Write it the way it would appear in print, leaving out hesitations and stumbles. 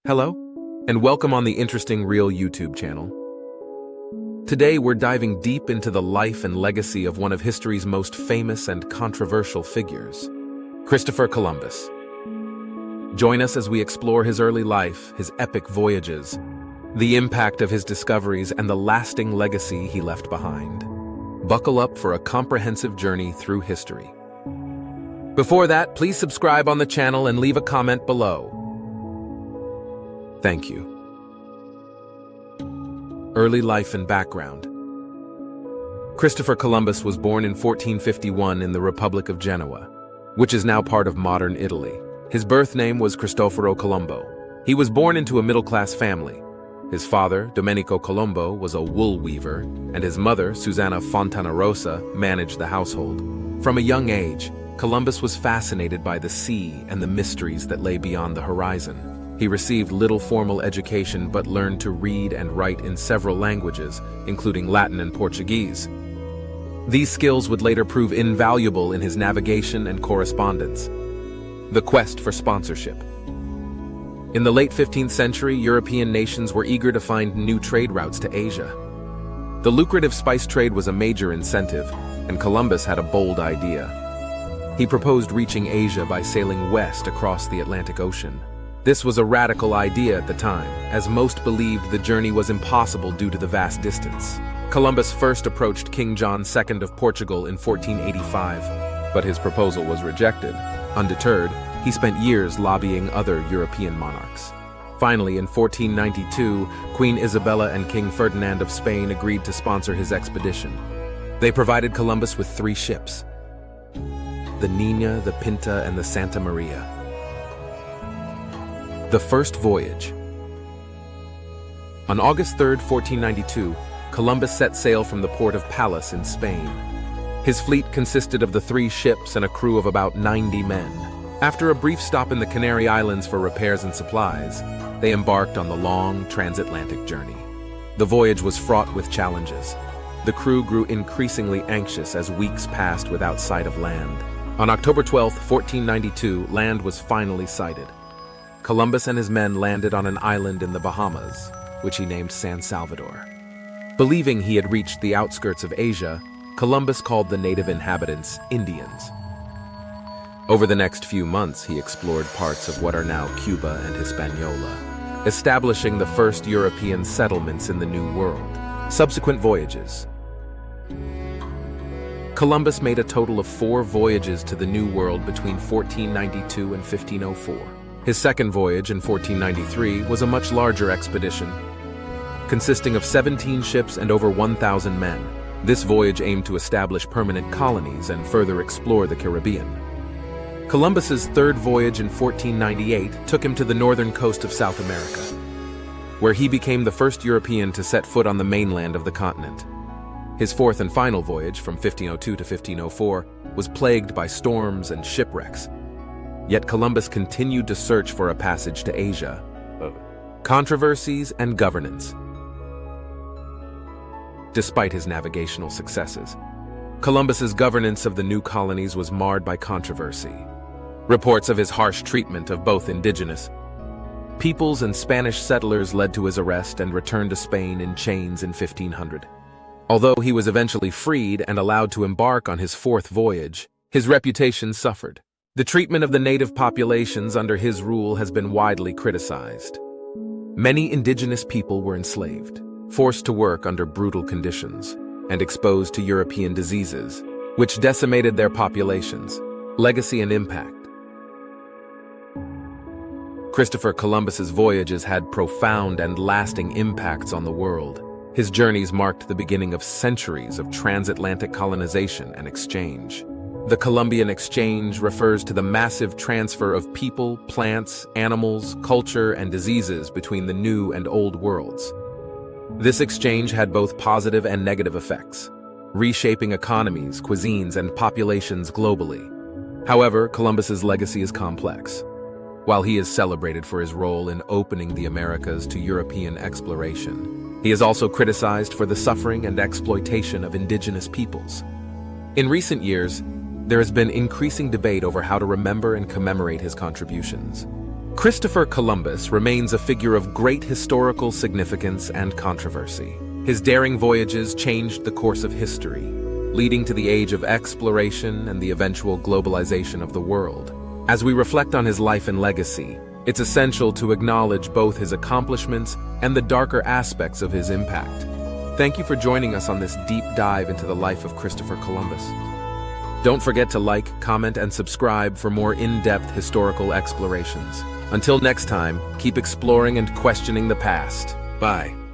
Hello, and welcome on the Interesting Real YouTube channel. Today we're diving deep into the life and legacy of one of history's most famous and controversial figures, Christopher Columbus. Join us as we explore his early life, his epic voyages, the impact of his discoveries, and the lasting legacy he left behind. Buckle up for a comprehensive journey through history. Before that, please subscribe on the channel and leave a comment below. Thank you. Early life and background. Christopher Columbus was born in 1451 in the Republic of Genoa, which is now part of modern Italy. His birth name was Cristoforo Colombo. He was born into a middle-class family. His father, Domenico Colombo, was a wool weaver, and his mother, Susanna Fontanarosa, managed the household. From a young age, Columbus was fascinated by the sea and the mysteries that lay beyond the horizon. He received little formal education but learned to read and write in several languages, including Latin and Portuguese. These skills would later prove invaluable in his navigation and correspondence. The quest for sponsorship. In the late 15th century, European nations were eager to find new trade routes to Asia. The lucrative spice trade was a major incentive, and Columbus had a bold idea. He proposed reaching Asia by sailing west across the Atlantic Ocean. This was a radical idea at the time, as most believed the journey was impossible due to the vast distance. Columbus first approached King John II of Portugal in 1485, but his proposal was rejected. Undeterred, he spent years lobbying other European monarchs. Finally, in 1492, Queen Isabella and King Ferdinand of Spain agreed to sponsor his expedition. They provided Columbus with 3 ships: the Nina, the Pinta, and the Santa Maria. The First Voyage. On August 3, 1492, Columbus set sail from the port of Palos in Spain. His fleet consisted of the 3 ships and a crew of about 90 men. After a brief stop in the Canary Islands for repairs and supplies, they embarked on the long transatlantic journey. The voyage was fraught with challenges. The crew grew increasingly anxious as weeks passed without sight of land. On October 12, 1492, land was finally sighted. Columbus and his men landed on an island in the Bahamas, which he named San Salvador. Believing he had reached the outskirts of Asia, Columbus called the native inhabitants Indians. Over the next few months, he explored parts of what are now Cuba and Hispaniola, establishing the first European settlements in the New World. Subsequent voyages. Columbus made a total of 4 voyages to the New World between 1492 and 1504. His second voyage in 1493 was a much larger expedition, consisting of 17 ships and over 1,000 men. This voyage aimed to establish permanent colonies and further explore the Caribbean. Columbus's third voyage in 1498 took him to the northern coast of South America, where he became the first European to set foot on the mainland of the continent. His fourth and final voyage, from 1502 to 1504, was plagued by storms and shipwrecks. Yet Columbus continued to search for a passage to Asia. Controversies and governance. Despite his navigational successes, Columbus's governance of the new colonies was marred by controversy. Reports of his harsh treatment of both indigenous peoples and Spanish settlers led to his arrest and return to Spain in chains in 1500. Although he was eventually freed and allowed to embark on his fourth voyage, his reputation suffered. The treatment of the native populations under his rule has been widely criticized. Many indigenous people were enslaved, forced to work under brutal conditions, and exposed to European diseases, which decimated their populations. Legacy and impact. Christopher Columbus's voyages had profound and lasting impacts on the world. His journeys marked the beginning of centuries of transatlantic colonization and exchange. The Columbian Exchange refers to the massive transfer of people, plants, animals, culture, and diseases between the New and Old worlds. This exchange had both positive and negative effects, reshaping economies, cuisines, and populations globally. However, Columbus's legacy is complex. While he is celebrated for his role in opening the Americas to European exploration, he is also criticized for the suffering and exploitation of indigenous peoples. In recent years, there has been increasing debate over how to remember and commemorate his contributions. Christopher Columbus remains a figure of great historical significance and controversy. His daring voyages changed the course of history, leading to the age of exploration and the eventual globalization of the world. As we reflect on his life and legacy, it's essential to acknowledge both his accomplishments and the darker aspects of his impact. Thank you for joining us on this deep dive into the life of Christopher Columbus. Don't forget to like, comment, and subscribe for more in-depth historical explorations. Until next time, keep exploring and questioning the past. Bye.